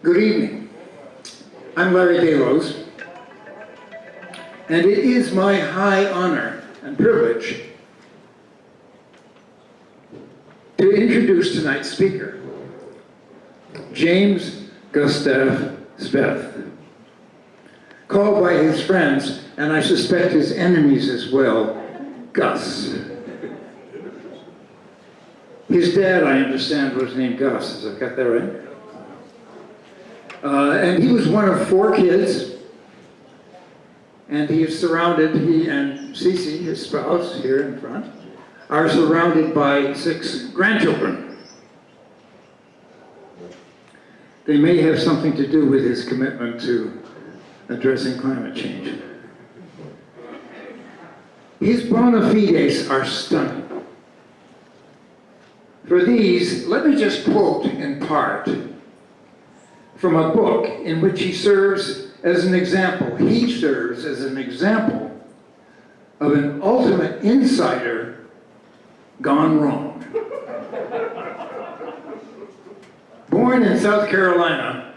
Good evening. I'm Larry Delos, and it is my high honor and privilege to introduce tonight's speaker, James Gustave Speth, called by his friends, and I suspect his enemies as well, Gus. His dad, I understand, was named Gus. Has I got that right? And he was one of 4 kids, and he is surrounded, he and Cece, his spouse, here in front, are surrounded by 6 grandchildren. They may have something to do with his commitment to addressing climate change. His bona fides are stunning. For these, let me just quote in part from a book in which he serves as an example. He serves as an example of an ultimate insider gone wrong. Born in South Carolina,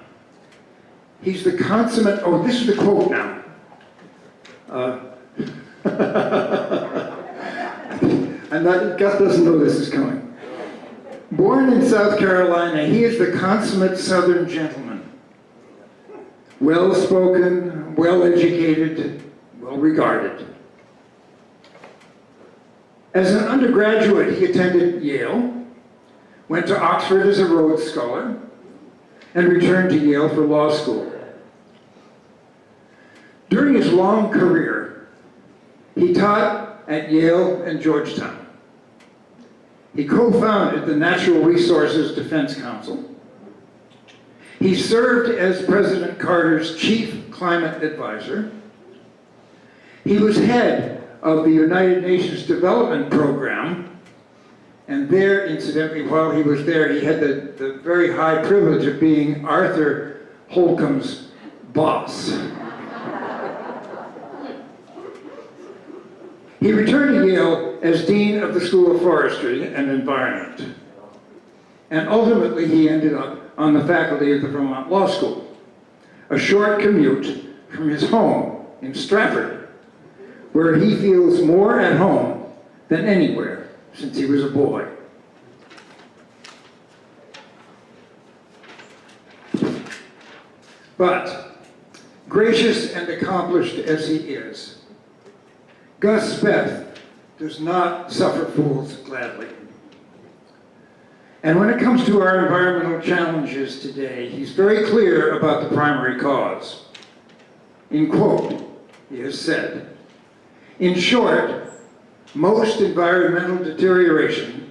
he's the consummate, oh, this is the quote now. Gus doesn't know this is coming. Born in South Carolina, he is the consummate Southern gentleman. Well-spoken, well-educated, well-regarded. As an undergraduate, he attended Yale, went to Oxford as a Rhodes Scholar, and returned to Yale for law school. During his long career, he taught at Yale and Georgetown. He co-founded the Natural Resources Defense Council. He served as President Carter's chief climate advisor. He was head of the United Nations Development Program, and there, incidentally, while he was there, he had the very high privilege of being Arthur Holcomb's boss. He returned to Yale as Dean of the School of Forestry and Environment. And ultimately, he ended up on the faculty of the Vermont Law School, a short commute from his home in Stratford, where he feels more at home than anywhere since he was a boy. But, gracious and accomplished as he is, Gus Speth does not suffer fools gladly. And when it comes to our environmental challenges today, he's very clear about the primary cause. In quote, he has said, "In short, most environmental deterioration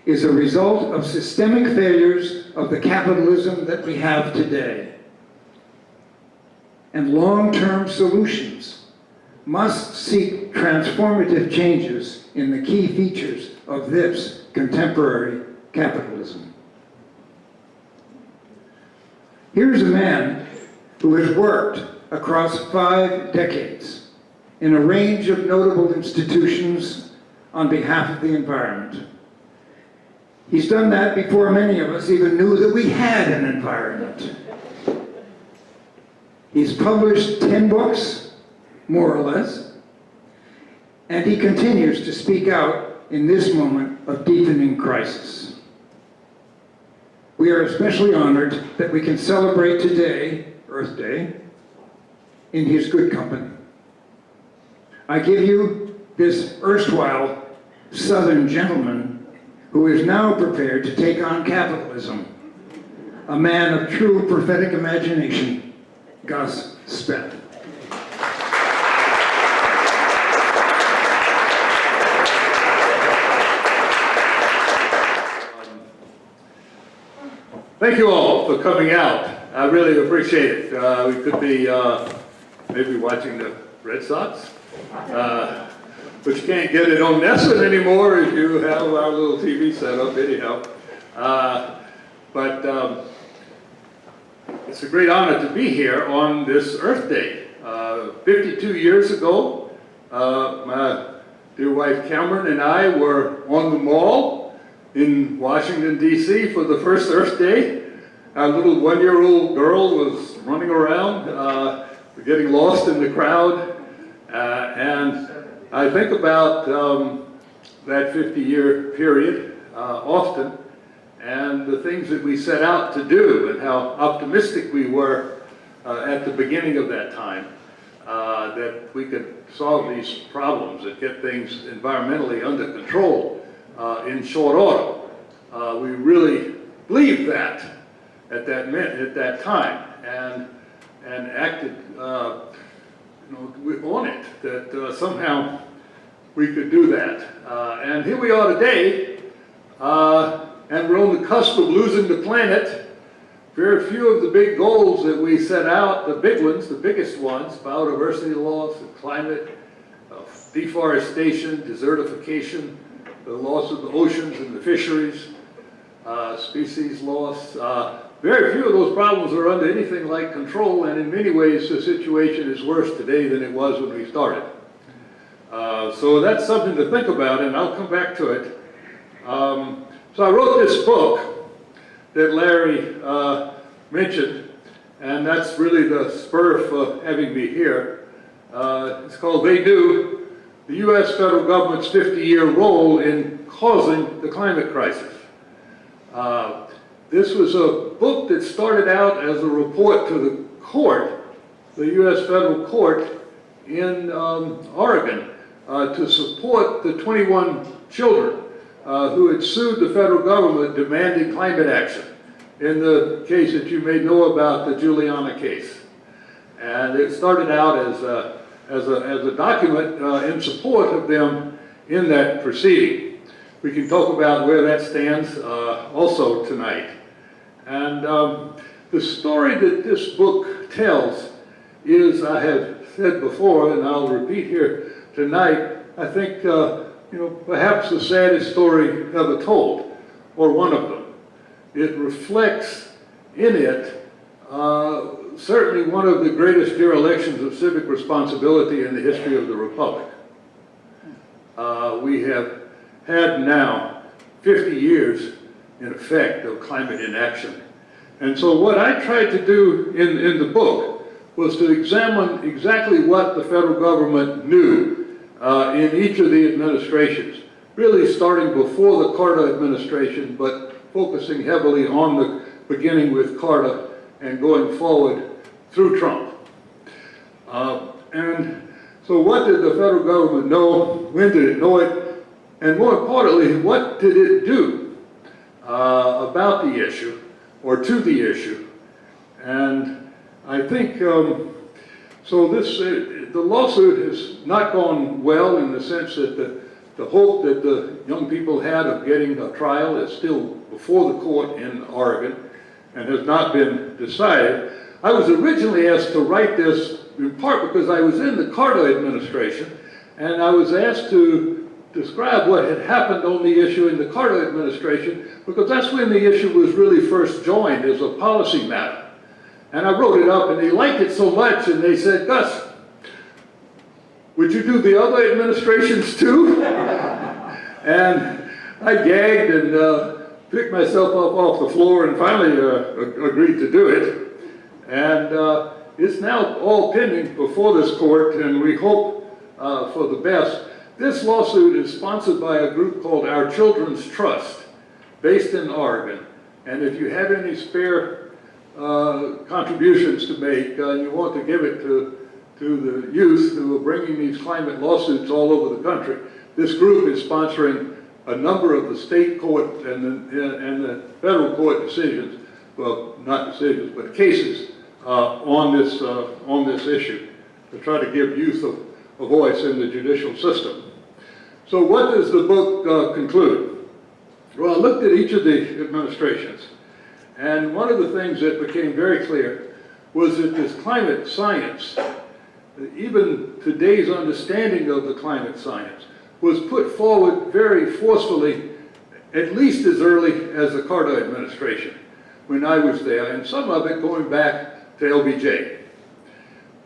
is a result of systemic failures of the capitalism that we have today. And long-term solutions must seek transformative changes in the key features of this contemporary capitalism." Here's a man who has worked across 5 decades in a range of notable institutions on behalf of the environment. He's done that before many of us even knew that we had an environment. He's published 10 books, more or less, and he continues to speak out in this moment of deepening crisis. We are especially honored that we can celebrate today, Earth Day, in his good company. I give you this erstwhile Southern gentleman who is now prepared to take on capitalism, a man of true prophetic imagination, Gus Speth. Thank you all for coming out. I really appreciate it. We could be maybe watching the Red Sox, but you can't get it on Nessun anymore if you have our little TV set up anyhow. But it's a great honor to be here on this Earth Day. 52 years ago, my dear wife Cameron and I were on the Mall in Washington, D.C. for the first Earth Day. Our little one-year-old girl was running around, getting lost in the crowd, and I think about that 50-year period often, and the things that we set out to do, and how optimistic we were at the beginning of that time, that we could solve these problems and get things environmentally under control in short order. We really believed that at that time, and acted on it, that somehow we could do that. And here we are today, and we're on the cusp of losing the planet. Very few of the big goals that we set out, the big ones, the biggest ones, biodiversity loss, the climate, deforestation, desertification, the loss of the oceans and the fisheries, species loss. Very few of those problems are under anything like control, and in many ways the situation is worse today than it was when we started. So that's something to think about, and I'll come back to it. So I wrote this book that Larry mentioned, and that's really the spur for having me here. It's called They Do, the U.S. federal government's 50-year role in causing the climate crisis. This was a book that started out as a report to the court, the U.S. federal court in Oregon, to support the 21 children who had sued the federal government demanding climate action in the case that you may know about, the Juliana case. And it started out as a document in support of them in that proceeding. We can talk about where that stands also tonight. And the story that this book tells is, I have said before, and I'll repeat here tonight, I think, perhaps the saddest story ever told, or one of them. It reflects in it certainly one of the greatest derelictions of civic responsibility in the history of the Republic. We have had now 50 years, in effect, of climate inaction. And so what I tried to do in the book was to examine exactly what the federal government knew in each of the administrations, really starting before the Carter administration, but focusing heavily on the beginning with Carter and going forward through Trump. And so what did the federal government know? When did it know it? And more importantly, what did it do about the issue, or to the issue? And I think, so the lawsuit has not gone well, in the sense that the hope that the young people had of getting a trial is still before the court in Oregon and has not been decided. I was originally asked to write this in part because I was in the Carter administration, and I was asked to describe what had happened on the issue in the Carter administration, because that's when the issue was really first joined as a policy matter. And I wrote it up, and they liked it so much, and they said, "Gus, would you do the other administrations too?" And I gagged and picked myself up off the floor and finally agreed to do it. And it's now all pending before this court, and we hope for the best. This lawsuit is sponsored by a group called Our Children's Trust, based in Oregon. And if you have any spare contributions to make, and you want to give it to the youth who are bringing these climate lawsuits all over the country, this group is sponsoring a number of the state court and the federal court decisions, well, not decisions, but cases on this issue, to try to give youth a voice in the judicial system. So what does the book conclude? Well, I looked at each of the administrations, and one of the things that became very clear was that this climate science, even today's understanding of the climate science, was put forward very forcefully, at least as early as the Carter administration, when I was there, and some of it going back to LBJ,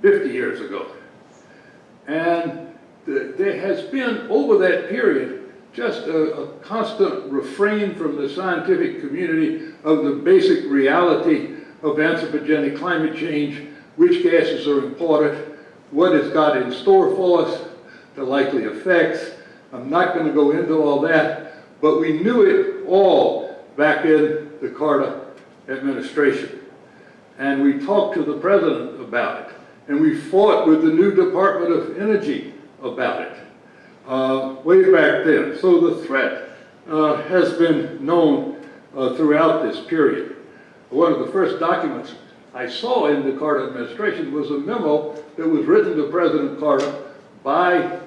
50 years ago. And there has been, over that period, just a constant refrain from the scientific community of the basic reality of anthropogenic climate change, which gases are imported, what it's got in store for us, the likely effects. I'm not going to go into all that, but we knew it all back in the Carter administration. And we talked to the president about it. And we fought with the new Department of Energy about it way back then. So the threat has been known throughout this period. One of the first documents I saw in the Carter administration was a memo that was written to President Carter by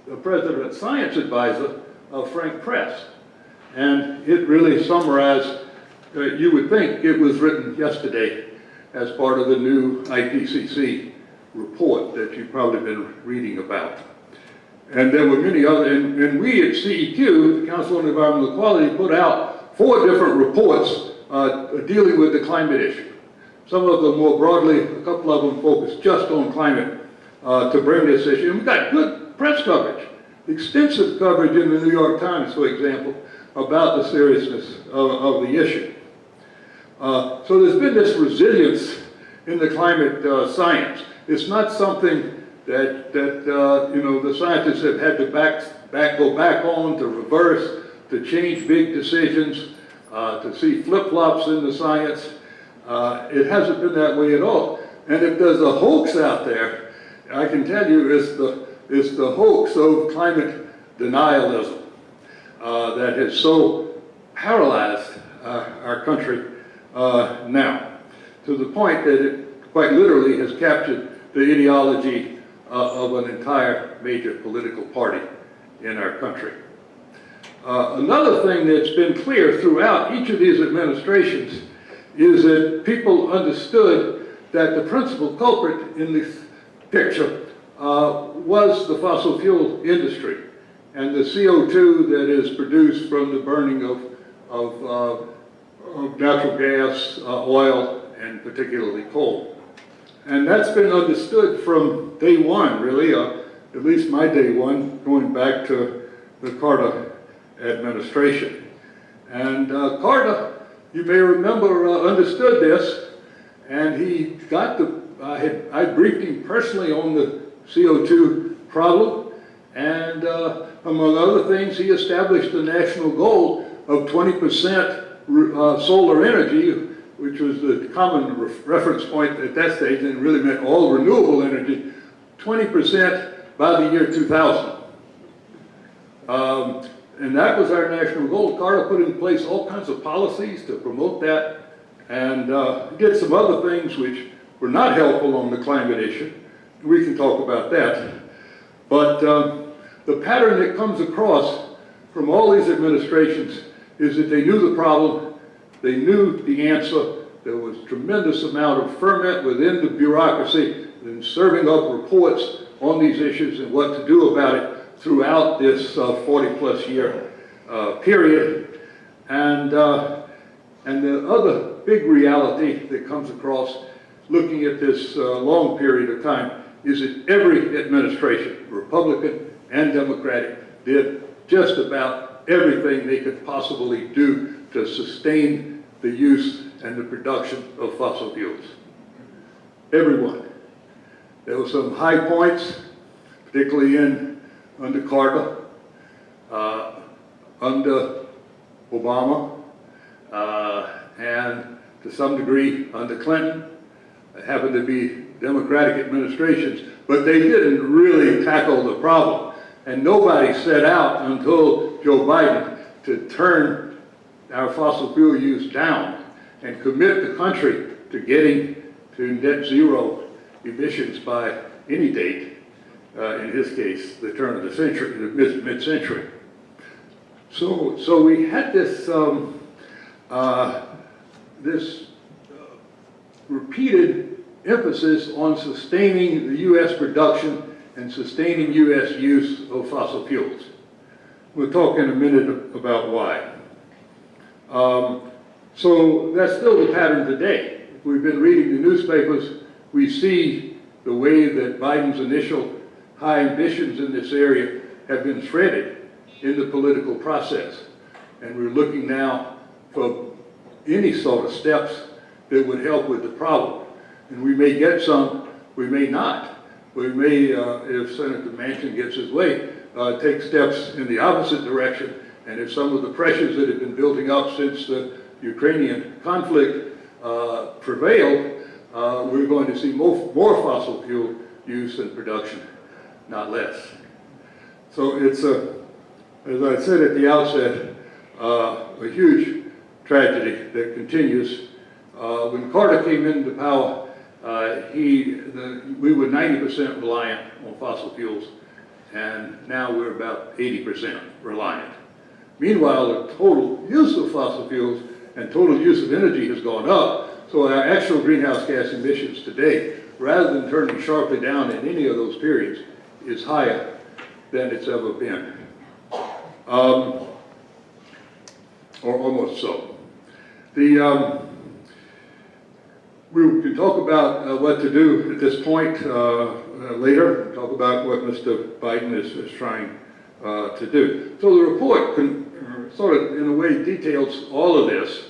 the President's science advisor, Frank Press. And it really summarized, you would think it was written yesterday as part of the new IPCC report that you've probably been reading about. And there were many other, and we at CEQ, the Council on Environmental Quality, put out 4 different reports dealing with the climate issue. Some of them more broadly, a couple of them focused just on climate to bring this issue. And we got good press coverage, extensive coverage in the New York Times, for example, about the seriousness of the issue. So there's been this resilience in the climate science. It's not something that you know, the scientists have had to go back on, to reverse, to change big decisions, to see flip-flops in the science. It hasn't been that way at all. And if there's a hoax out there, I can tell you it's the hoax of climate denialism that has so paralyzed our country now, to the point that it quite literally has captured the ideology of an entire major political party in our country. Another thing that's been clear throughout each of these administrations is that people understood that the principal culprit in this picture was the fossil fuel industry and the CO2 that is produced from the burning of natural gas, oil, and particularly coal. And that's been understood from day one, really, at least my day one, going back to the Carter administration. And Carter, you may remember, understood this, and he got I briefed him personally on the CO2 problem, and among other things, he established a national goal of 20% solar energy, which was the common reference point at that stage, and it really meant all renewable energy, 20% by the year 2000. And that was our national goal. Carter put in place all kinds of policies to promote that, and did some other things which were not helpful on the climate issue. We can talk about that. But the pattern that comes across from all these administrations is that they knew the problem, they knew the answer. There was tremendous amount of ferment within the bureaucracy in serving up reports on these issues and what to do about it throughout this 40-plus year period. And the other big reality that comes across looking at this long period of time is that every administration, Republican and Democratic, did just about everything they could possibly do to sustain the use and the production of fossil fuels. Everyone. There were some high points, particularly under Carter, under Obama, and to some degree under Clinton. It happened to be Democratic administrations, but they didn't really tackle the problem. And nobody set out until Joe Biden to turn our fossil fuel use down and commit the country to getting to net zero emissions by any date, in his case, the turn of the century, the mid-century. So we had this, repeated emphasis on sustaining the U.S. production and sustaining U.S. use of fossil fuels. We'll talk in a minute about why. So that's still the pattern today. If we've been reading the newspapers, we see the way that Biden's initial high ambitions in this area have been shredded in the political process. And we're looking now for any sort of steps that would help with the problem. And we may get some, we may not. We may, if Senator Manchin gets his way, take steps in the opposite direction. And if some of the pressures that have been building up since the Ukrainian conflict prevailed, we're going to see more fossil fuel use and production, not less. So it's, as I said at the outset, a huge tragedy that continues. When Carter came into power, we were 90% reliant on fossil fuels, and now we're about 80% reliant. Meanwhile, the total use of fossil fuels and total use of energy has gone up, so our actual greenhouse gas emissions today, rather than turning sharply down in any of those periods, is higher than it's ever been. Or almost so. We can talk about what to do at this point later, talk about what Mr. Biden is trying to do. So the report sort of, in a way, details all of this,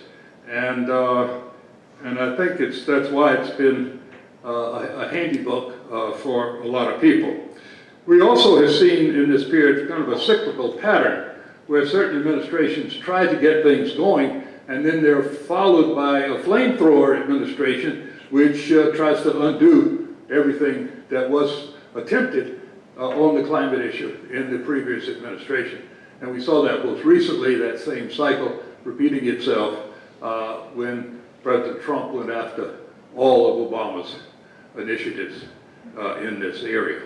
and I think that's why it's been a handy book for a lot of people. We also have seen in this period kind of a cyclical pattern where certain administrations try to get things going, and then they're followed by a flamethrower administration which tries to undo everything that was attempted on the climate issue in the previous administration. And we saw that most recently, that same cycle repeating itself when President Trump went after all of Obama's initiatives in this area,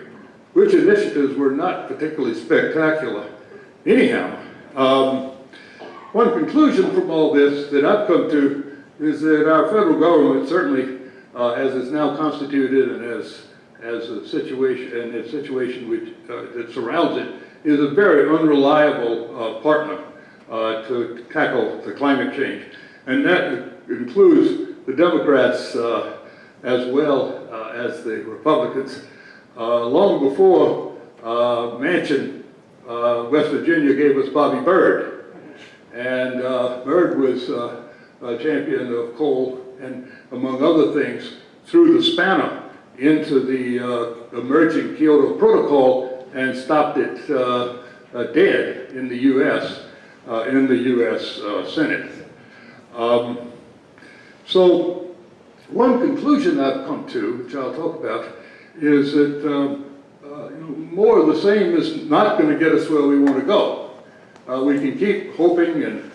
which initiatives were not particularly spectacular anyhow. One conclusion from all this that I've come to is that our federal government, certainly as it's now constituted and as a situation which that surrounds it, is a very unreliable partner to tackle the climate change. And that includes the Democrats as well as the Republicans. Long before Manchin, West Virginia gave us Bobby Byrd. And Byrd was a champion of coal and, among other things, threw the spanner into the emerging Kyoto Protocol and stopped it dead in the U.S. Senate. So one conclusion I've come to, which I'll talk about, is that more of the same is not going to get us where we want to go. We can keep hoping and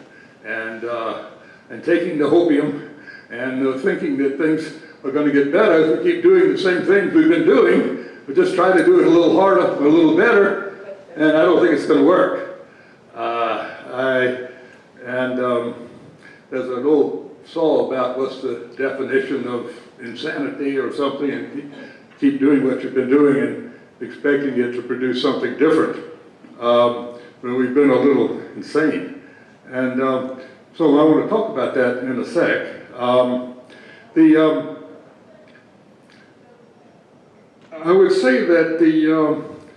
taking the hopium and thinking that things are going to get better if we keep doing the same things we've been doing, but just try to do it a little harder, a little better, and I don't think it's going to work. There's an old saw about what's the definition of insanity or something, and keep doing what you've been doing and expecting it to produce something different. When we've been a little insane. And so I want to talk about that in a sec. I would say that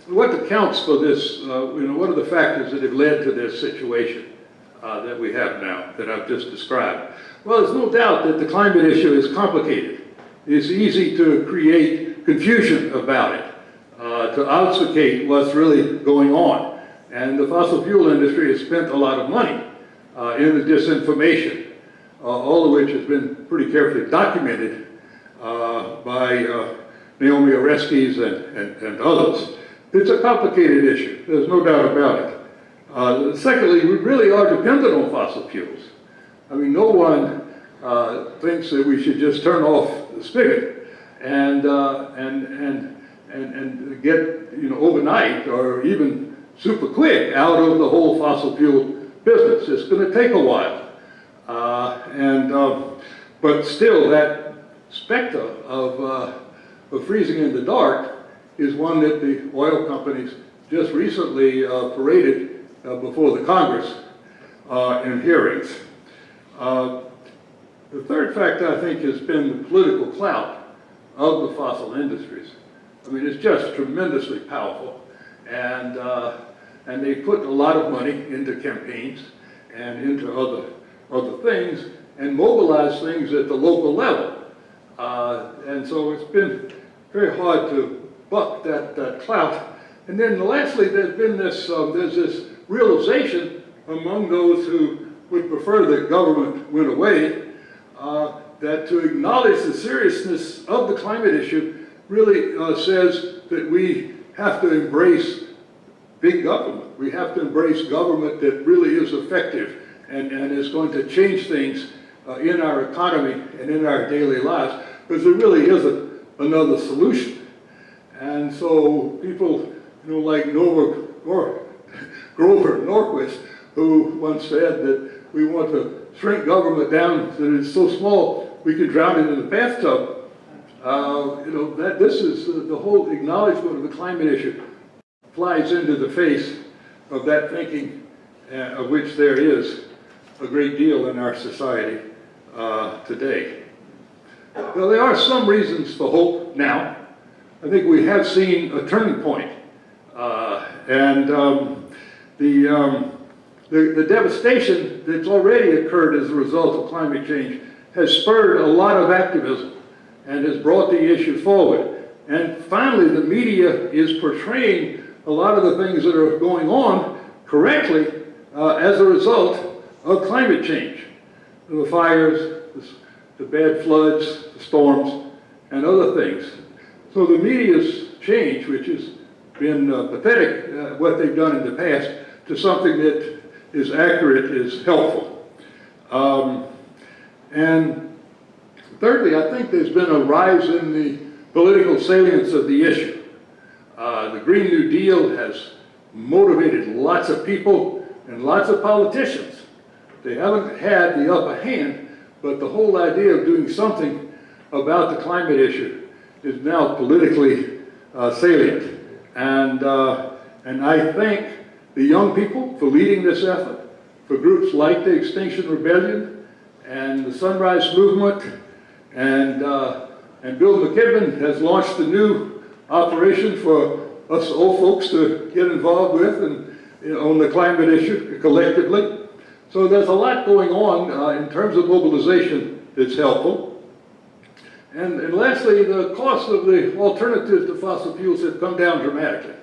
what accounts for this, what are the factors that have led to this situation that we have now, that I've just described? Well, there's no doubt that the climate issue is complicated. It's easy to create confusion about it, to obfuscate what's really going on. And the fossil fuel industry has spent a lot of money in the disinformation, all of which has been pretty carefully documented by Naomi Oreskes and others. It's a complicated issue, there's no doubt about it. Secondly, we really are dependent on fossil fuels. I mean, no one thinks that we should just turn off the spigot and get, overnight or even super quick out of the whole fossil fuel business. It's going to take a while. But still, that specter of freezing in the dark is one that the oil companies just recently paraded before the Congress in hearings. The third factor, I think, has been the political clout of the fossil industries. I mean, it's just tremendously powerful, and they put a lot of money into campaigns and into other things, and mobilize things at the local level. And so it's been very hard to buck that clout. And then lastly, there's been this, there's this realization among those who would prefer that government went away, that to acknowledge the seriousness of the climate issue really says that we have to embrace big government. We have to embrace government that really is effective and is going to change things in our economy and in our daily lives, because there really isn't another solution. And so people, like Grover Norquist, who once said that we want to shrink government down so that it's so small we can drown it in the bathtub. That this is the whole acknowledgement of the climate issue flies into the face of that thinking, of which there is a great deal in our society today. Well, there are some reasons for hope now. I think we have seen a turning point, the devastation that's already occurred as a result of climate change has spurred a lot of activism and has brought the issue forward. And finally, the media is portraying a lot of the things that are going on correctly as a result of climate change. The fires, the bad floods, the storms, and other things. So the media's change, which has been pathetic, what they've done in the past, to something that is accurate, is helpful. And thirdly, I think there's been a rise in the political salience of the issue. The Green New Deal has motivated lots of people and lots of politicians. They haven't had the upper hand, but the whole idea of doing something about the climate issue is now politically salient. And I thank the young people for leading this effort, for groups like the Extinction Rebellion and the Sunrise Movement, and Bill McKibben has launched a new operation for us old folks to get involved with and on the climate issue collectively. So there's a lot going on in terms of mobilization that's helpful. And lastly, the cost of the alternatives to fossil fuels have come down dramatically.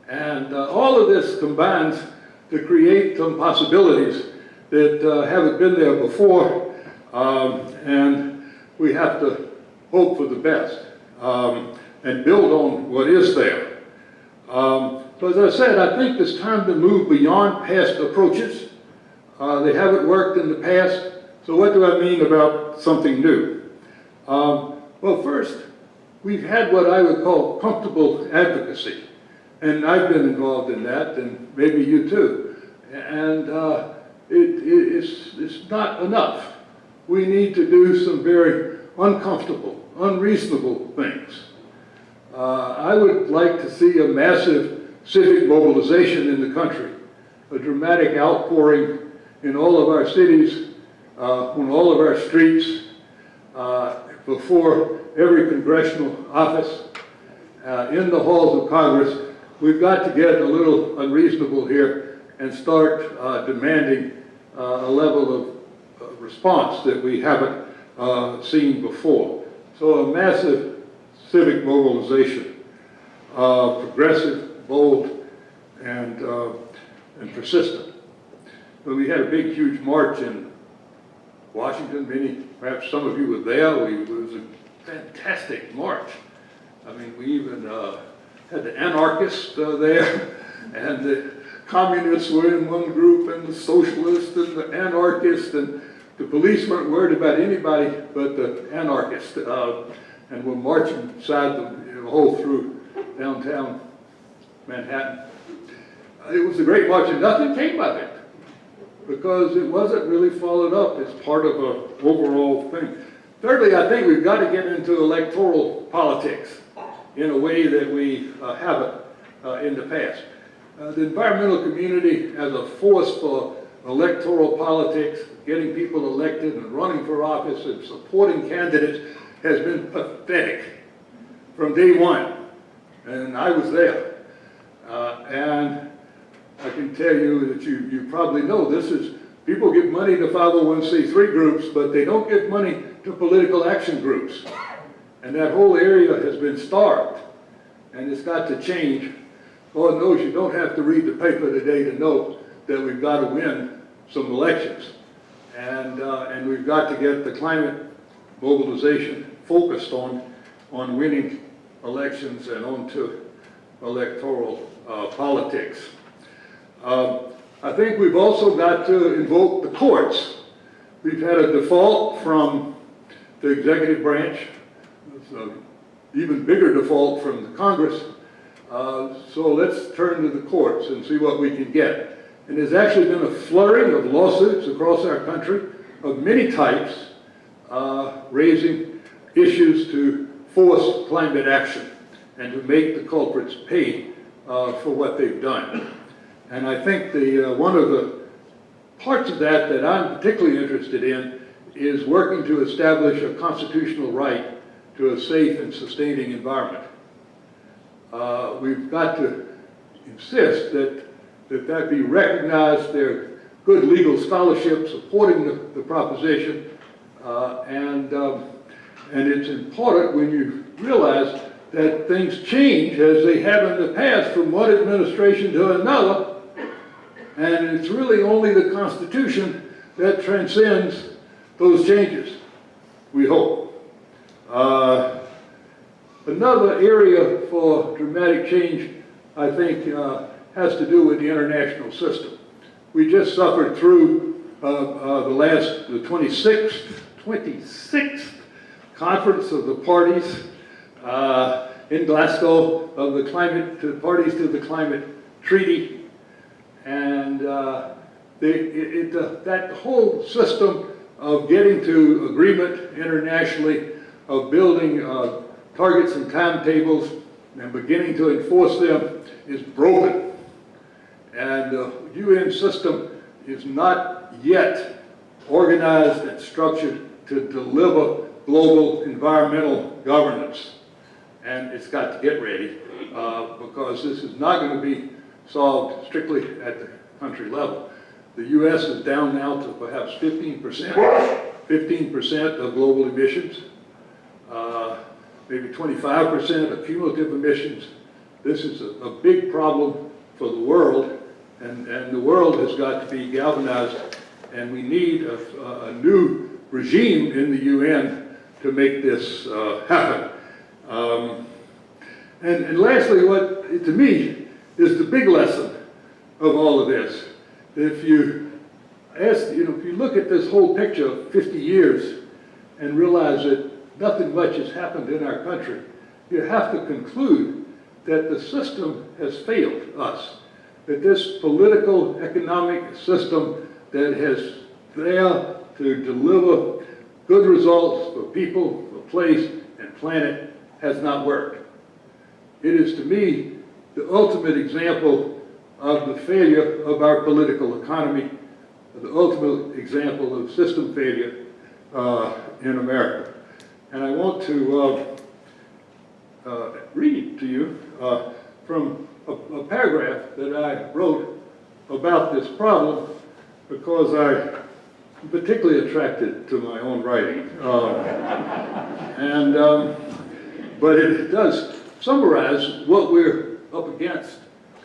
And all of this combines to create some possibilities that haven't been there before, and we have to hope for the best and build on what is there. So as I said, I think it's time to move beyond past approaches. They haven't worked in the past, so what do I mean about something new? Well, first, we've had what I would call comfortable advocacy. And I've been involved in that, and maybe you too. And it's not enough. We need to do some very uncomfortable, unreasonable things. I would like to see a massive civic mobilization in the country, a dramatic outpouring in all of our cities, on all of our streets, before every congressional office, in the halls of Congress. We've got to get a little unreasonable here and start demanding a level of response that we haven't seen before. So a massive civic mobilization, progressive, bold, and persistent. But we had a big, huge march in Washington. Perhaps some of you were there. It was a fantastic march. I mean, we even had the anarchists there, and the communists were in one group, and the socialists and the anarchists, and the police weren't worried about anybody but the anarchists, and were marching beside them the whole through downtown Manhattan. It was a great march, and nothing came of it, because it wasn't really followed up as part of an overall thing. Thirdly, I think we've got to get into electoral politics in a way that we haven't in the past. the environmental community as a force for electoral politics, getting people elected and running for office and supporting candidates has been pathetic from day one. And I was there. And I can tell you that you probably know this is, people give money to 501c3 groups, but they don't give money to political action groups. And that whole area has been starved. And it's got to change. Lord knows you don't have to read the paper today to know that we've got to win some elections. And we've got to get the climate mobilization focused on winning elections and onto electoral politics. I think we've also got to invoke the courts. We've had a default from the executive branch, an even bigger default from the Congress. So let's turn to the courts and see what we can get. And there's actually been a flurry of lawsuits across our country of many types, raising issues to force climate action and to make the culprits pay for what they've done. And I think one of the parts of that I'm particularly interested in is working to establish a constitutional right to a safe and sustaining environment. We've got to insist that be recognized. There are good legal scholarship supporting the proposition, and it's important when you realize that things change as they have in the past from one administration to another, and it's really only the Constitution that transcends those changes, we hope. Another area for dramatic change, I think, has to do with the international system. We just suffered through the 26th conference of the parties in Glasgow of the parties to the climate treaty, and that whole system of getting to agreement internationally, of building targets and timetables and beginning to enforce them is broken. And the UN system is not yet organized and structured to deliver global environmental governance. And it's got to get ready because this is not going to be solved strictly at the country level. The US is down now to perhaps 15% of global emissions, maybe 25% of cumulative emissions. This is a big problem for the world, and the world has got to be galvanized, and we need a new regime in the UN to make this happen. And lastly, what to me is the big lesson of all of this. If you look at this whole picture of 50 years and realize that nothing much has happened in our country, you have to conclude that the system has failed us. That this political, economic system that has there to deliver good results for people, for place, and planet has not worked. It is, to me, the ultimate example of the failure of our political economy, the ultimate example of system failure in America. And I want to read to you from a paragraph that I wrote about this problem because I'm particularly attracted to my own writing. But it does summarize what we're up against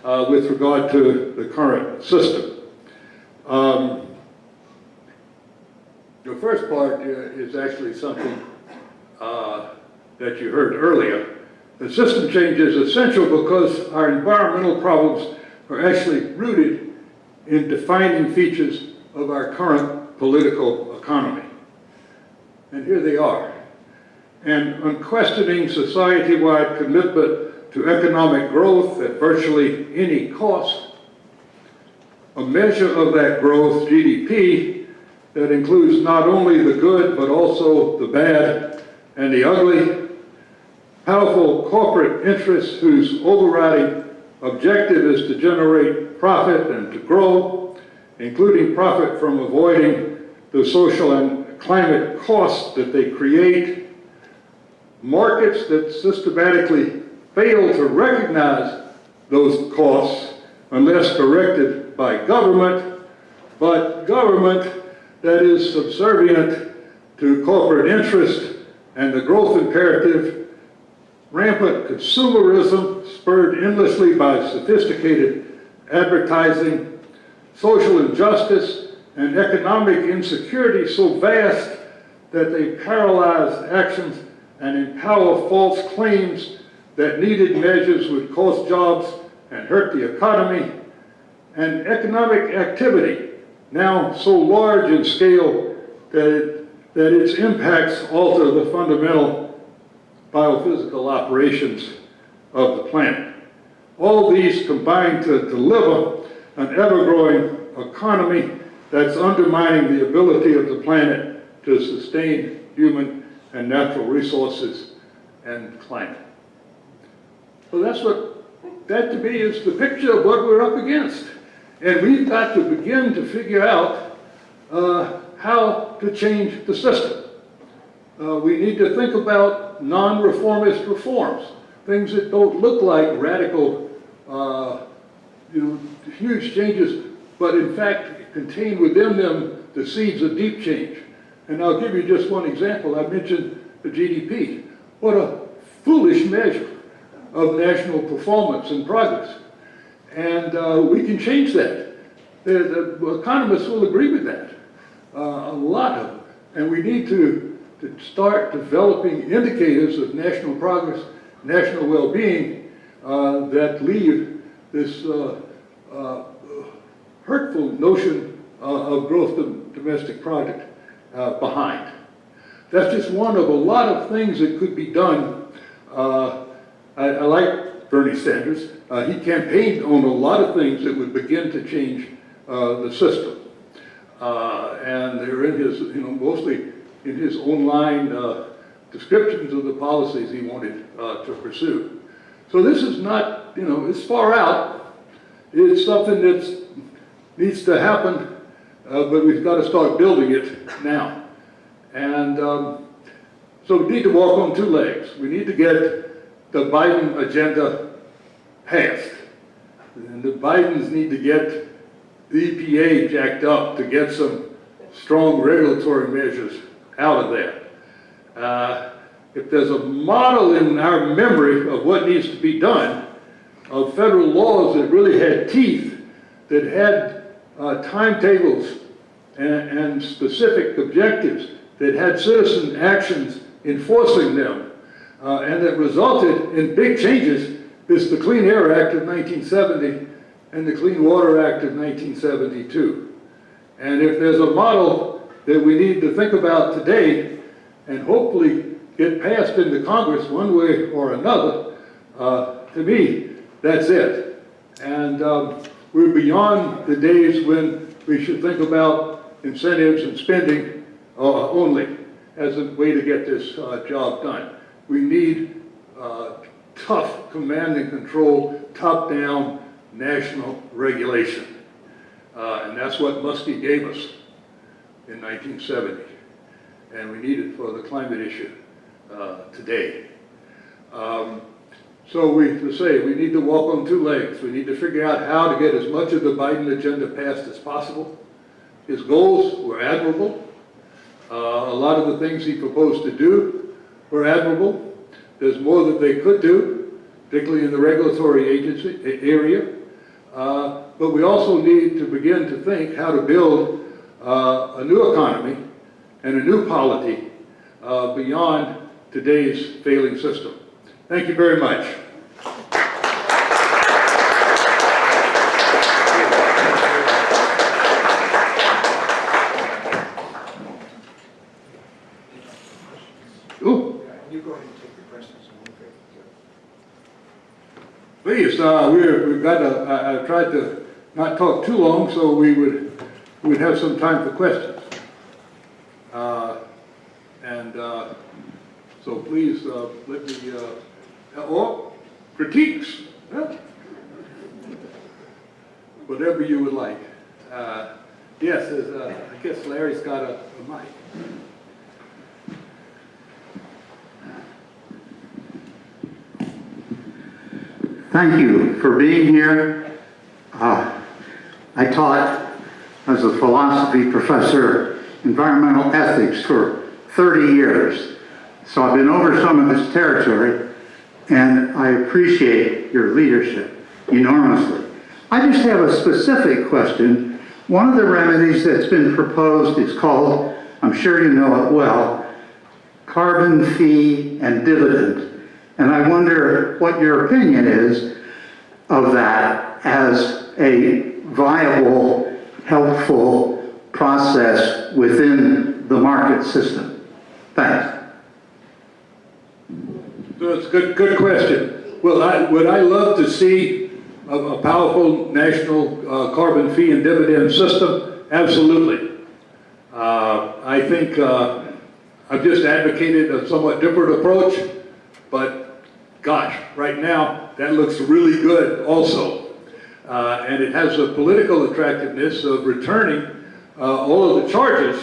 with regard to the current system. The first part is actually something that you heard earlier. The system change is essential because our environmental problems are actually rooted in defining features of our current political economy. And here they are. An unquestioning society-wide commitment to economic growth at virtually any cost, a measure of that growth, GDP, that includes not only the good but also the bad and the ugly, powerful corporate interests whose overriding objective is to generate profit and to grow, including profit from avoiding the social and climate costs that they create. Markets that systematically fail to recognize those costs unless corrected by government, but government that is subservient to corporate interest and the growth imperative, rampant consumerism spurred endlessly by sophisticated advertising, social injustice, and economic insecurity so vast that they paralyze actions and empower false claims that needed measures would cost jobs and hurt the economy, and economic activity now so large in scale that its impacts alter the fundamental biophysical operations of the planet. All these combine to deliver an ever-growing economy that's undermining the ability of the planet to sustain human and natural resources and climate. So that to me is the picture of what we're up against. And we've got to begin to figure out how to change the system. We need to think about non-reformist reforms, things that don't look like radical, huge changes, but in fact contain within them the seeds of deep change. And I'll give you just one example. I mentioned the GDP. What a foolish measure of national performance and progress. And we can change that. The economists will agree with that, a lot of them. And we need to start developing indicators of national progress, national well-being that leave this hurtful notion of growth of domestic product behind. That's just one of a lot of things that could be done. I like Bernie Sanders. He campaigned on a lot of things that would begin to change the system. And they're in his, mostly in his online descriptions of the policies he wanted to pursue. So this is not, it's far out. It's something that needs to happen, but we've got to start building it now. And so we need to walk on two legs. We need to get the Biden agenda passed. And the Bidens need to get the EPA jacked up to get some strong regulatory measures out of there. If there's a model in our memory of what needs to be done, of federal laws that really had teeth, that had timetables and specific objectives, that had citizen actions enforcing them, and that resulted in big changes, is the Clean Air Act of 1970 and the Clean Water Act of 1972. And if there's a model that we need to think about today and hopefully get passed into Congress one way or another, to me, that's it. And we're beyond the days when we should think about incentives and spending only as a way to get this job done. We need tough command and control, top-down national regulation. And that's what Muskie gave us in 1970. And we need it for the climate issue today. So we need to walk on two legs. We need to figure out how to get as much of the Biden agenda passed as possible. His goals were admirable. A lot of the things he proposed to do were admirable. There's more that they could do, particularly in the regulatory agency area. But we also need to begin to think how to build a new economy and a new polity beyond today's failing system. Thank you very much. Ooh. You go ahead and take the questions. Please, we've got I tried to not talk too long so we'd have some time for questions. So please let me, or critiques. Yeah. whatever you would like. Yes, I guess Larry's got a mic. Thank you for being here. I taught as a philosophy professor environmental ethics for 30 years. So I've been over some of this territory, and I appreciate your leadership enormously. I just have a specific question. One of the remedies that's been proposed is called, I'm sure you know it well, carbon fee and dividend. And I wonder what your opinion is of that as a viable, helpful process within the market system. Thanks. That's a good question. Well, would I love to see a powerful national carbon fee and dividend system? Absolutely. I think I've just advocated a somewhat different approach, but gosh, right now, that looks really good also. And it has the political attractiveness of returning all of the charges,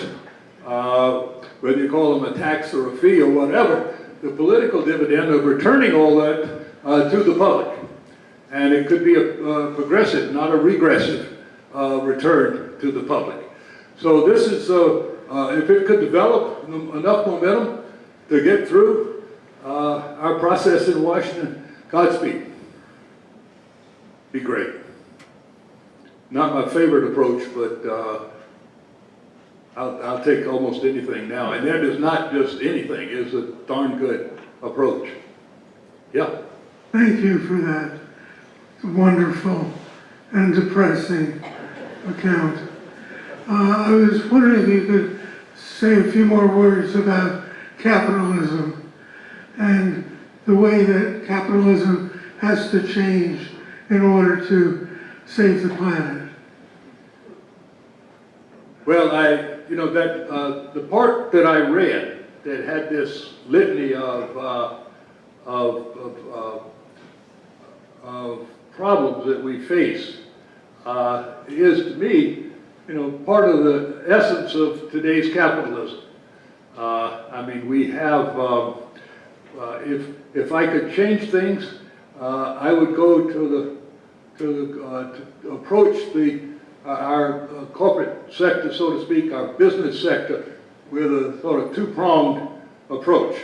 whether you call them a tax or a fee or whatever, the political dividend of returning all that to the public. And it could be a progressive, not a regressive return to the public. So this is, if it could develop enough momentum to get through our process in Washington, Godspeed. Be great. Not my favorite approach, but I'll take almost anything now. And that is not just anything, it's a darn good approach. Yeah. Thank you for that wonderful and depressing account. I was wondering if you could say a few more words about capitalism and the way that capitalism has to change in order to save the planet. Well, the part that I read that had this litany of problems that we face is, to me, part of the essence of today's capitalism. I mean, we have, if I could change things, I would go to approach our corporate sector, so to speak, our business sector, with a sort of two-pronged approach.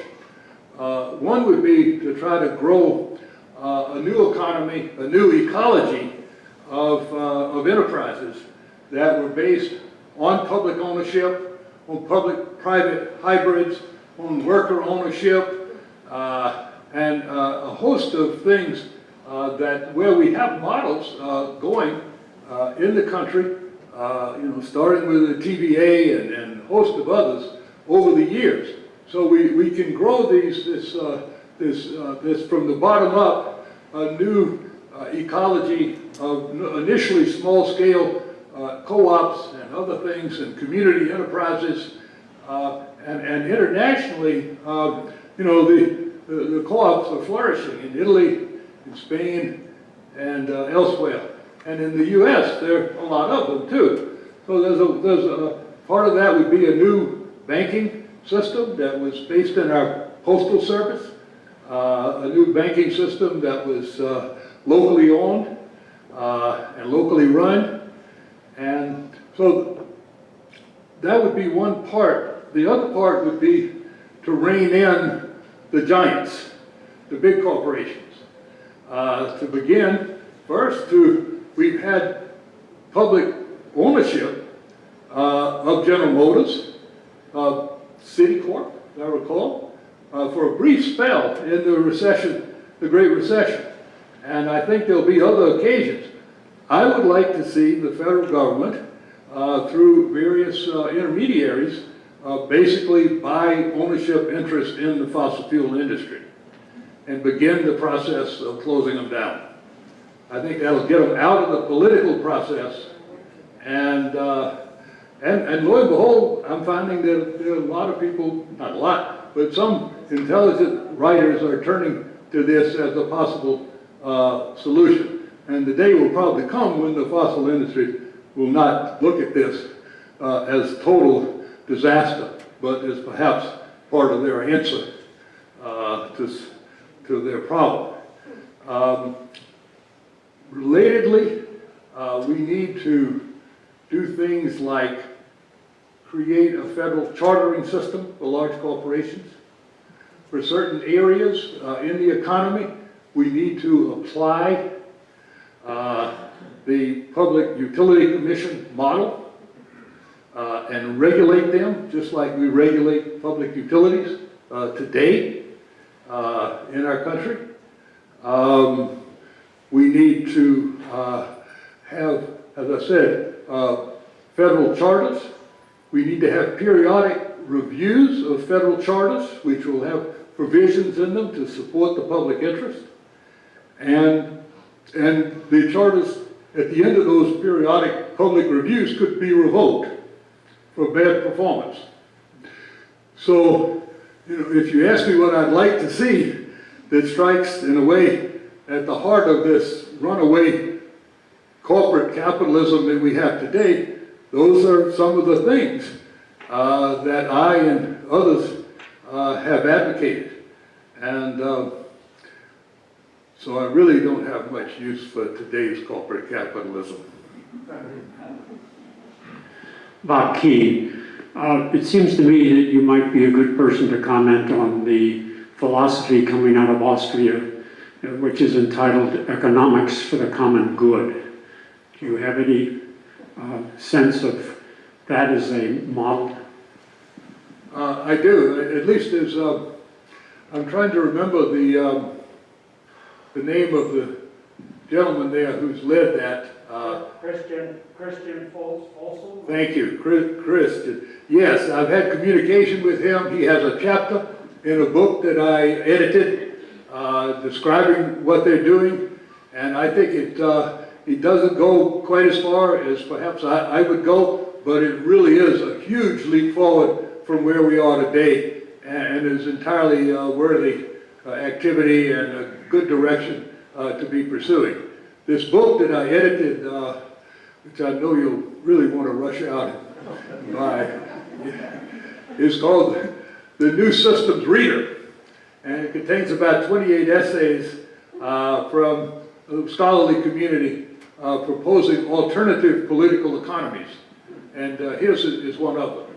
One would be to try to grow a new economy, a new ecology of enterprises that were based on public ownership, on public-private hybrids, on worker ownership, and a host of things where we have models going in the country, starting with the TVA and a host of others over the years. So we can grow this from the bottom up, a new ecology of initially small-scale co-ops and other things, and community enterprises, and internationally, the co-ops are flourishing in Italy, in Spain, and elsewhere. And in the U.S., there are a lot of them too. So there's a part of that would be a new banking system that was based in our postal service, a new banking system that was locally owned and locally run. And so that would be one part. The other part would be to rein in the giants, the big corporations. To begin, first, we've had public ownership of General Motors, Citicorp, as I recall, for a brief spell in the recession, the Great Recession. And I think there'll be other occasions. I would like to see the federal government, through various intermediaries, basically buy ownership interest in the fossil fuel industry and begin the process of closing them down. I think that'll get them out of the political process, and lo and behold, I'm finding that there are a lot of people, not a lot, but some intelligent writers are turning to this as a possible solution. And the day will probably come when the fossil industry will not look at this as total disaster, but as perhaps part of their answer to their problem. Relatedly, we need to do things like create a federal chartering system for large corporations. For certain areas in the economy, we need to apply the Public Utility Commission model and regulate them just like we regulate public utilities today in our country. We need to have, as I said, federal charters. We need to have periodic reviews of federal charters, which will have provisions in them to support the public interest. And the charters, at the end of those periodic public reviews, could be revoked for bad performance. So, if you ask me what I'd like to see that strikes, in a way, at the heart of this runaway corporate capitalism that we have today, those are some of the things that I and others have advocated. And so I really don't have much use for today's corporate capitalism. Bob Key, it seems to me that you might be a good person to comment on the philosophy coming out of Austria, which is entitled Economics for the Common Good. Do you have any sense of that as a model? I do, at least as, I'm trying to remember the name of the gentleman there who's led that. Christian Folsom? Thank you, Christian. Yes, I've had communication with him. He has a chapter in a book that I edited describing what they're doing, and I think it doesn't go quite as far as perhaps I would go, but it really is a huge leap forward from where we are today, and is entirely worthy activity and a good direction to be pursuing. This book that I edited, which I know you'll really want to rush out and buy, is called The New Systems Reader, and it contains about 28 essays from a scholarly community proposing alternative political economies, and his is one of them.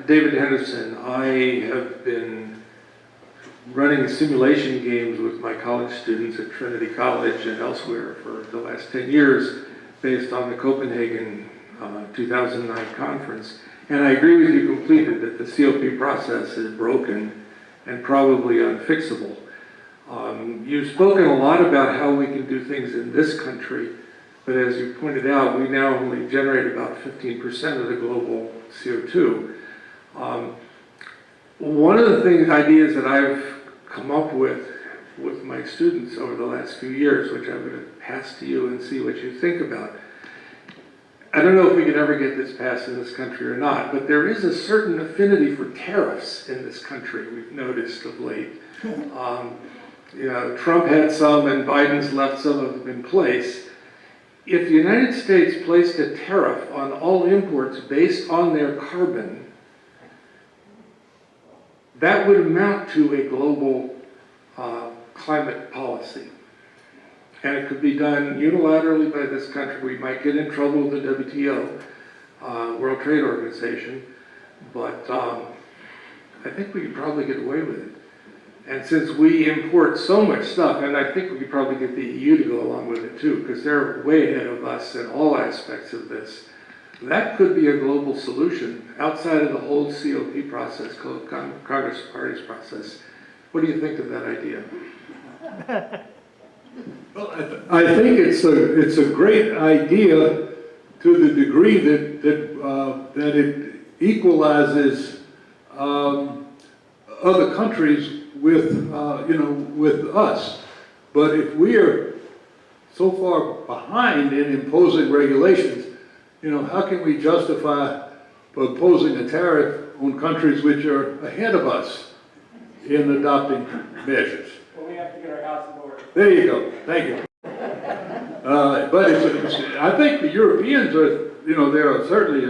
David Henderson. I have been running simulation games with my college students at Trinity College and elsewhere for the last 10 years based on the Copenhagen 2009 conference. And I agree with you completely that the COP process is broken and probably unfixable. You've spoken a lot about how we can do things in this country, but as you pointed out, we now only generate about 15% of the global CO2. One of the ideas that I've come up with my students over the last few years, which I'm going to pass to you and see what you think about. I don't know if we can ever get this passed in this country or not, but there is a certain affinity for tariffs in this country, we've noticed of late. Trump had some and Biden's left some of them in place. If the United States placed a tariff on all imports based on their carbon, that would amount to a global climate policy. And it could be done unilaterally by this country. We might get in trouble with the WTO, World Trade Organization, but I think we could probably get away with it. And since we import so much stuff, and I think we could probably get the EU to go along with it too, because they're way ahead of us in all aspects of this, that could be a global solution outside of the whole COP process, Congress Parties process. What do you think of that idea? Well, I think it's a great idea to the degree that it equalizes other countries with with us. But if we are so far behind in imposing regulations, how can we justify imposing a tariff on countries which are ahead of us in adopting measures? Well, we have to get our house in There you go. Thank you. But I think the Europeans are, there are certainly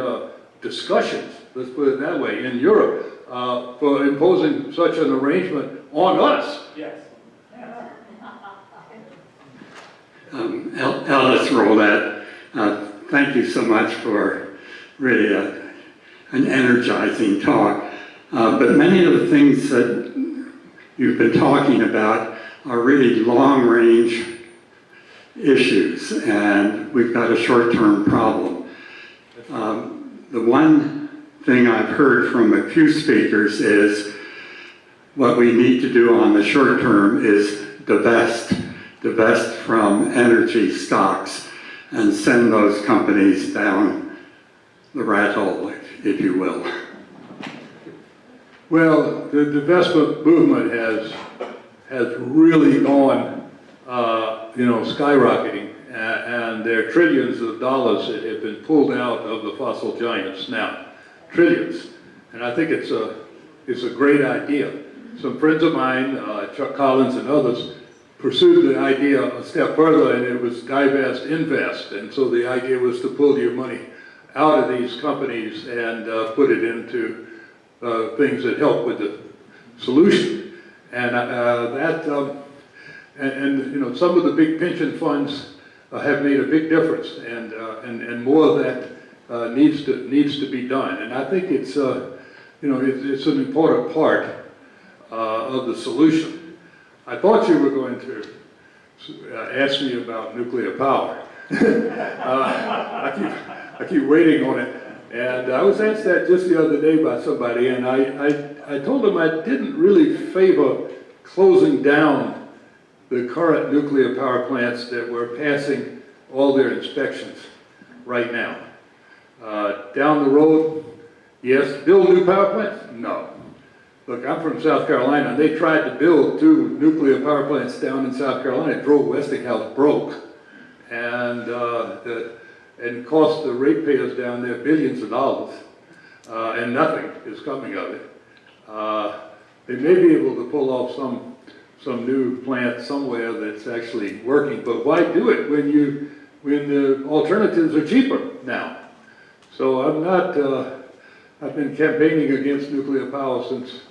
discussions, let's put it that way, in Europe for imposing such an arrangement on us. Yes. Ellis Roulette, thank you so much for really an energizing talk. But many of the things that you've been talking about are really long-range issues, and we've got a short-term problem. The one thing I've heard from a few speakers is what we need to do on the short term is divest from energy stocks and send those companies down the rat hole, if you will. Well, the divestment movement has really gone, skyrocketing, and there are trillions of dollars that have been pulled out of the fossil giants now, trillions. And I think it's a great idea. Some friends of mine, Chuck Collins and others, pursued the idea a step further, and it was divest, invest. And so the idea was to pull your money out of these companies and put it into things that help with the solution. And some of the big pension funds have made a big difference, and more of that needs to be done. And I think it's it's an important part of the solution. I thought you were going to ask me about nuclear power. I keep waiting on it. And I was asked that just the other day by somebody, and I told them I didn't really favor closing down the current nuclear power plants that were passing all their inspections right now. Down the road, yes. Build new power plants? No. Look, I'm from South Carolina, and they tried to build 2 nuclear power plants down in South Carolina. It drove Westinghouse broke, and cost the ratepayers down there billions of dollars, and nothing is coming of it. They may be able to pull off some new plant somewhere that's actually working, but why do it when the alternatives are cheaper now? So I've been campaigning against nuclear power since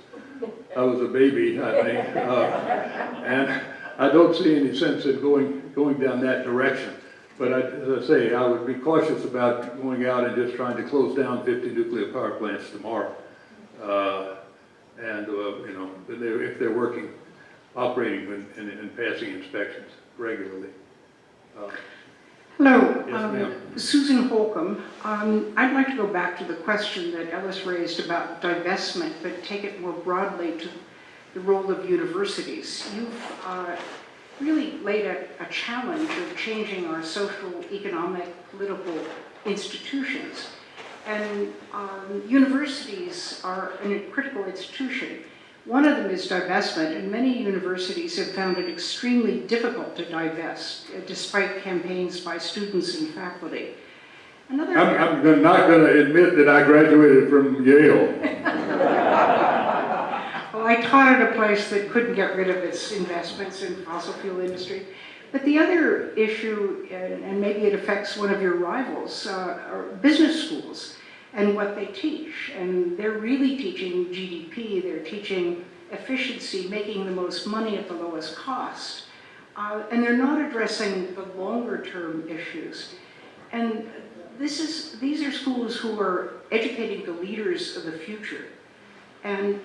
I was a baby, I think, and I don't see any sense in going down that direction. But as I say, I would be cautious about going out and just trying to close down 50 nuclear power plants tomorrow. If they're working, operating and passing inspections regularly. Hello, Yes, ma'am. Susan Holcomb. I'd like to go back to the question that Ellis raised about divestment, but take it more broadly to the role of universities. You've really laid a challenge of changing our social, economic, political institutions. And universities are a critical institution. One of them is divestment, and many universities have found it extremely difficult to divest, despite campaigns by students and faculty. I'm not going to admit that I graduated from Yale. Well, I taught at a place that couldn't get rid of its investments in fossil fuel industry. But the other issue, and maybe it affects one of your rivals, are business schools and what they teach. And they're really teaching GDP, they're teaching efficiency, making the most money at the lowest cost. And they're not addressing the longer term issues. And these are schools who are educating the leaders of the future. And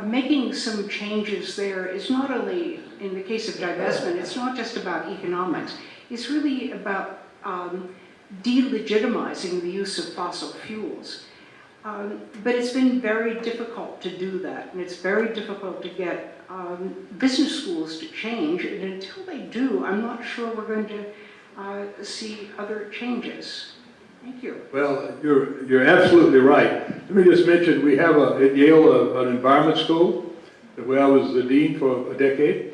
making some changes there is not only, in the case of divestment, it's not just about economics, it's really about delegitimizing the use of fossil fuels. But it's been very difficult to do that, and it's very difficult to get business schools to change, and until they do, I'm not sure we're going to see other changes. Thank you. Well, you're absolutely right. Let me just mention, we have at Yale an environment school where I was the dean for a decade,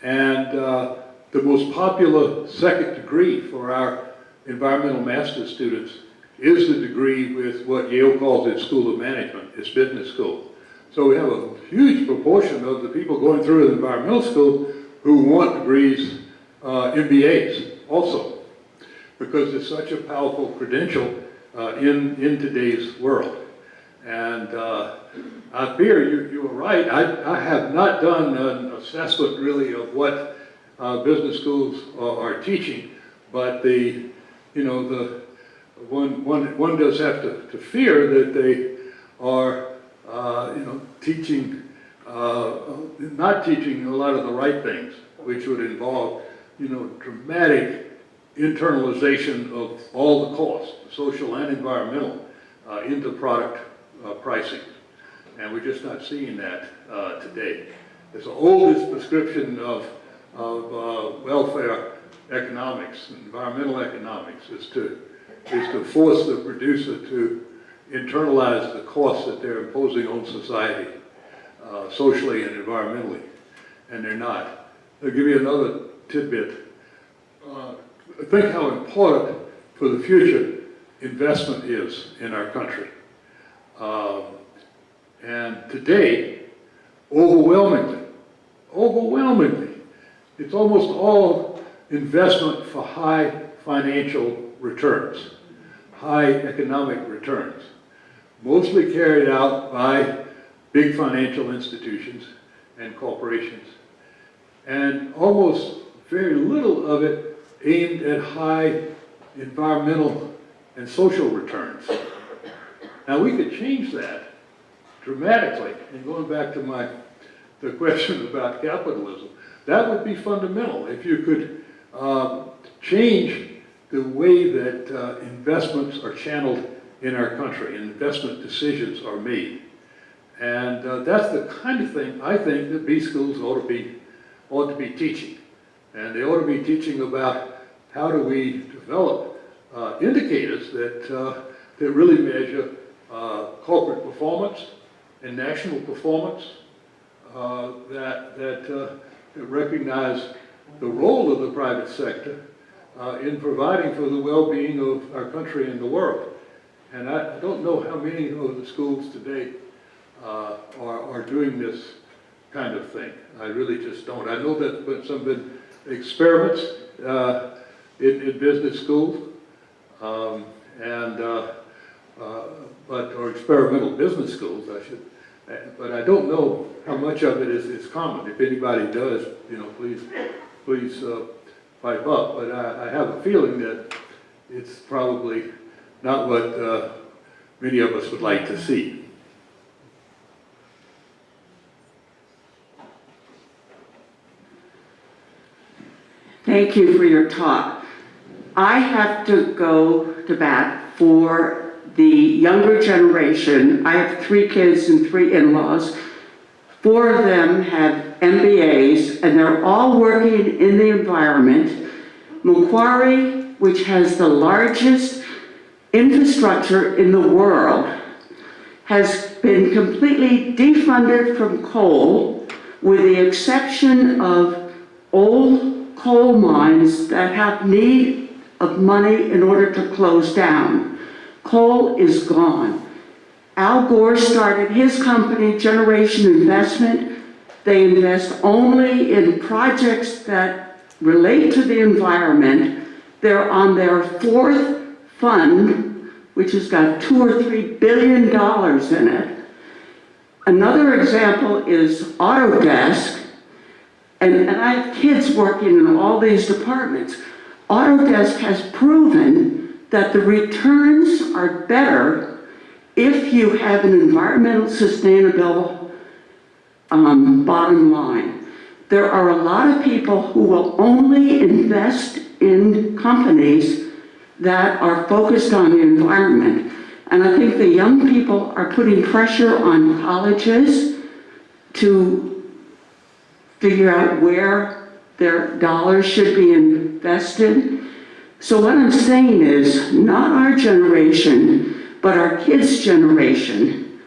and the most popular second degree for our environmental master's students is the degree with what Yale calls its School of Management, its business school. So we have a huge proportion of the people going through an environmental school who want degrees, MBAs also, because it's such a powerful credential in today's world. And I fear you were right. I have not done an assessment really of what business schools are teaching, but one does have to fear that they are teaching not teaching a lot of the right things, which would involve dramatic internalization of all the costs, social and environmental, into product pricing. And we're just not seeing that today. It's the oldest prescription of welfare economics, environmental economics, is to force the producer to internalize the costs that they're imposing on society, socially and environmentally, and they're not. I'll give you another tidbit. Think how important for the future investment is in our country. And today, overwhelmingly, it's almost all investment for high financial returns, high economic returns, mostly carried out by big financial institutions and corporations, and almost very little of it aimed at high environmental and social returns. Now we could change that dramatically, and going back to the question about capitalism, that would be fundamental. If you could change the way that investments are channeled in our country and investment decisions are made. And that's the kind of thing I think that B schools ought to be teaching. And they ought to be teaching about how do we develop indicators that really measure corporate performance and national performance, that recognize the role of the private sector in providing for the well-being of our country and the world. And I don't know how many of the schools today are doing this kind of thing. I really just don't. I know that there's been experiments in business schools, or experimental business schools, I should. But I don't know how much of it is common. If anybody does, please pipe up. But I have a feeling that it's probably not what many of us would like to see. Thank you for your talk. I have to go to bat for the younger generation. I have 3 kids and 3 in-laws. 4 of them have MBAs, and they're all working in the environment. Macquarie, which has the largest infrastructure in the world, has been completely defunded from coal, with the exception of old coal mines that have need of money in order to close down. Coal is gone. Al Gore started his company, Generation Investment. They invest only in projects that relate to the environment. They're on their 4th fund, which has got $2 or $3 billion in it. Another example is Autodesk. And I have kids working in all these departments. Autodesk has proven that the returns are better if you have an environmental sustainable bottom line. There are a lot of people who will only invest in companies that are focused on the environment. And I think the young people are putting pressure on colleges to figure out where their dollars should be invested. So what I'm saying is, not our generation, but our kids' generation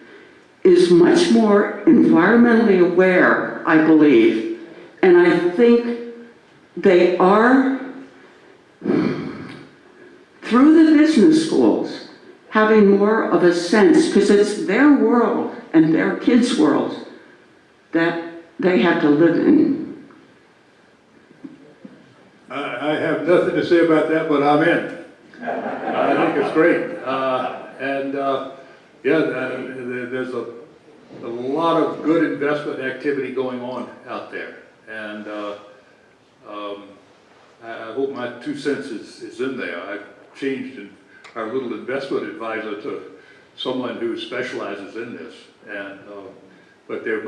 is much more environmentally aware, I believe. And I think they are, through the business schools, having more of a sense, because it's their world and their kids' world that they have to live in. I have nothing to say about that, but I'm in. I think it's great. There's a lot of good investment activity going on out there. And I hope my 2 cents is in there. I've changed our little investment advisor to someone who specializes in this. And but they're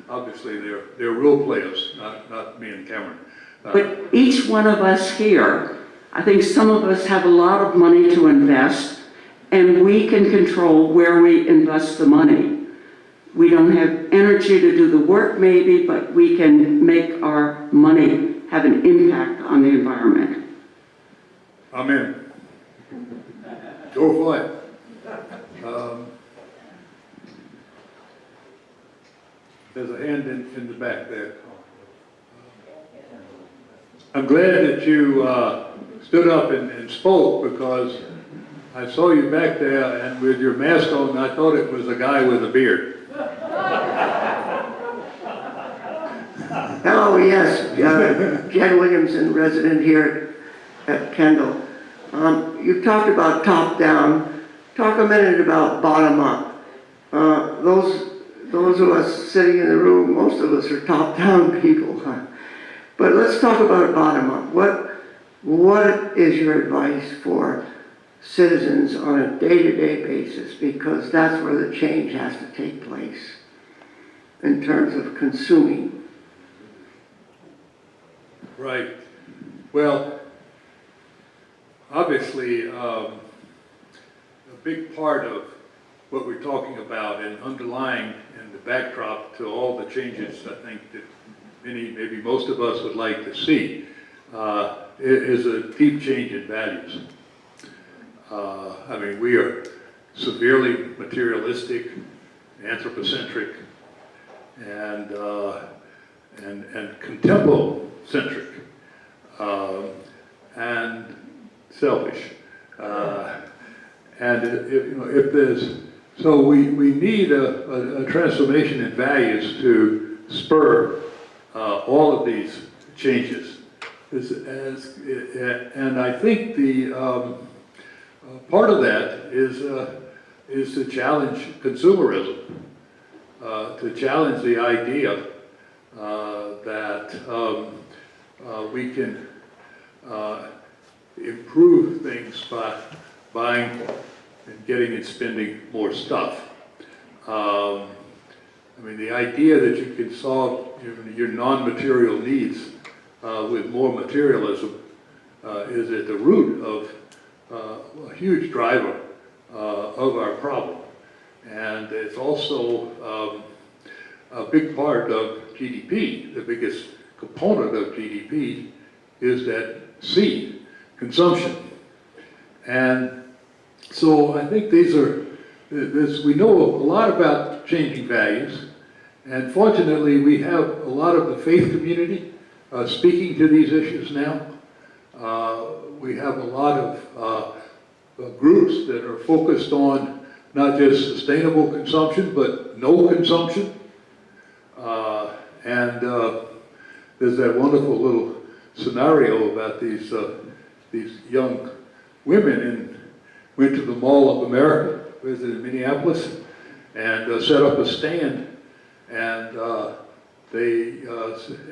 obviously they're role players, not me and Cameron. But each one of us here, I think some of us have a lot of money to invest, and we can control where we invest the money. We don't have energy to do the work maybe, but we can make our money have an impact on the environment. I'm in. Go for it. There's a hand in the back there. I'm glad that you stood up and spoke, because I saw you back there, and with your mask on, I thought it was a guy with a beard. Oh, yes, Jen Williamson, resident here at Kendal. You talked about top-down. Talk a minute about bottom-up. Those of us sitting in the room, most of us are top-down people. But let's talk about bottom-up. What is your advice for citizens on a day-to-day basis? Because that's where the change has to take place in terms of consuming. Right. Well, obviously, a big part of what we're talking about and underlying in the backdrop to all the changes I think that maybe most of us would like to see is a deep change in values. I mean, we are severely materialistic, anthropocentric, and contempo-centric, and selfish. So we need a transformation in values to spur all of these changes. And I think the part of that is to challenge consumerism, to challenge the idea that we can improve things by buying and getting and spending more stuff. I mean, the idea that you can solve your non-material needs with more materialism is at the root of a huge driver of our problem. And it's also a big part of GDP. The biggest component of GDP is that C, consumption. And so I think we know a lot about changing values, and fortunately we have a lot of the faith community speaking to these issues now. We have a lot of groups that are focused on not just sustainable consumption, but no consumption. There's that wonderful little scenario about these young women went to the Mall of America, visited Minneapolis, and set up a stand, and they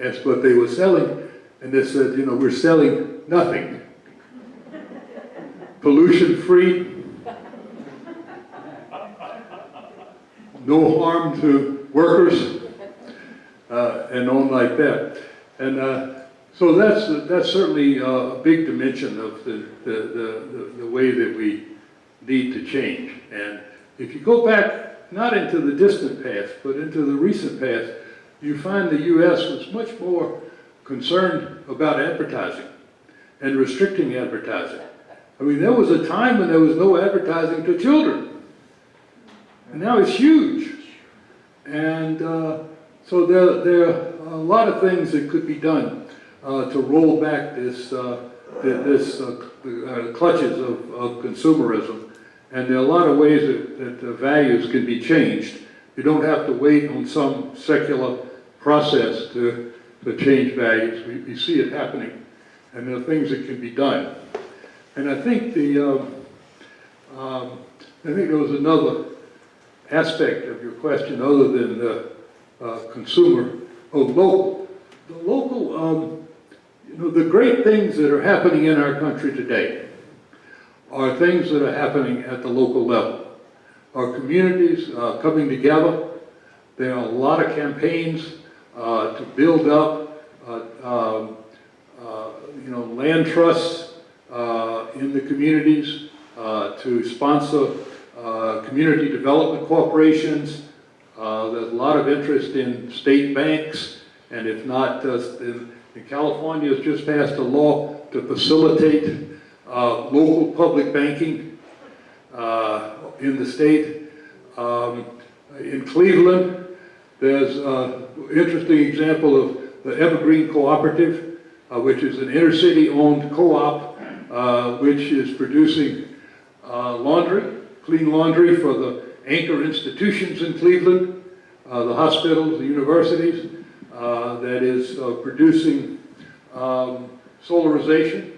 asked what they were selling, and they said, we're selling nothing. Pollution-free, no harm to workers, and on like that. And so that's certainly a big dimension of the way that we need to change. And if you go back, not into the distant past, but into the recent past, you find the U.S. was much more concerned about advertising and restricting advertising. I mean, there was a time when there was no advertising to children, and now it's huge. And so there are a lot of things that could be done to roll back this clutches of consumerism. And there are a lot of ways that the values can be changed. You don't have to wait on some secular process to change values. We see it happening and there are things that can be done. And I think there was another aspect of your question other than the consumer or local. The local, the great things that are happening in our country today are things that are happening at the local level. Our communities coming together. There are a lot of campaigns to build up, land trusts in the communities, to sponsor community development corporations. There's a lot of interest in state banks, and if not, in California has just passed a law to facilitate local public banking in the state. In Cleveland, there's an interesting example of the Evergreen Cooperative, which is an inner-city-owned co-op, which is producing clean laundry for the anchor institutions in Cleveland, the hospitals, the universities, that is producing solarization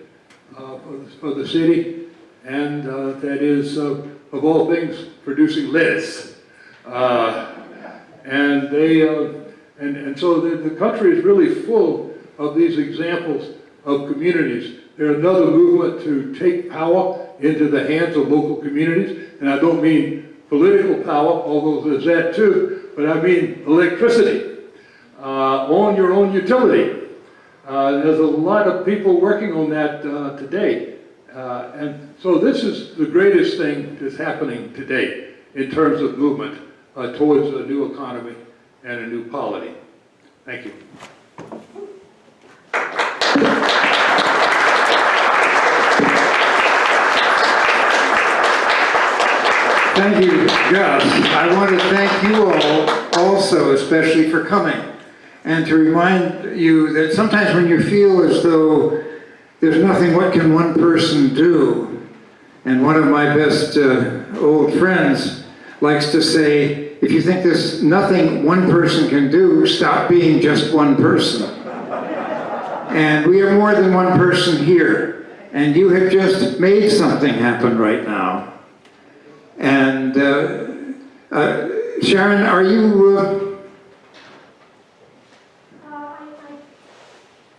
for the city, and that is, of all things, producing lettuce. And so the country is really full of these examples of communities. There's another movement to take power into the hands of local communities, and I don't mean political power, although there's that too, but I mean electricity. Own your own utility. There's a lot of people working on that today. And so this is the greatest thing that's happening today in terms of movement towards a new economy and a new polity. Thank you. Thank you, Gus. I want to thank you all also, especially for coming, and to remind you that sometimes when you feel as though there's nothing, what can one person do? And one of my best old friends likes to say, if you think there's nothing one person can do, stop being just one person. And we are more than one person here, and you have just made something happen right now. And Sharon, are you...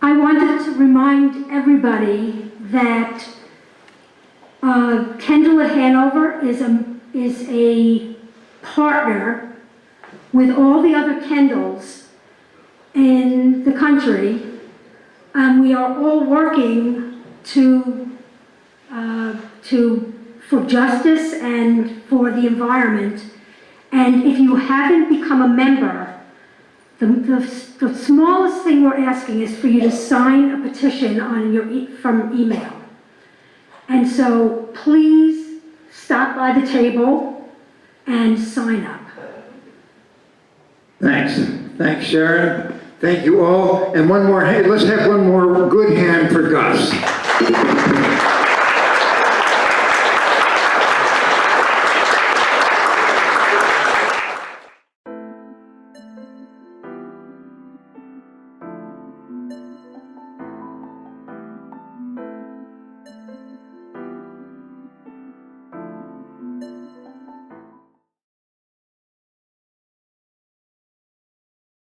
I wanted to remind everybody that Kendal at Hanover is a partner with all the other Kendals in the country, and we are all working for justice and for the environment. And if you haven't become a member, the smallest thing we're asking is for you to sign a petition on from email. And so please stop by the table and sign up. Thanks. Thanks, Sharon. Thank you all. And one more, hey, let's have one more good hand for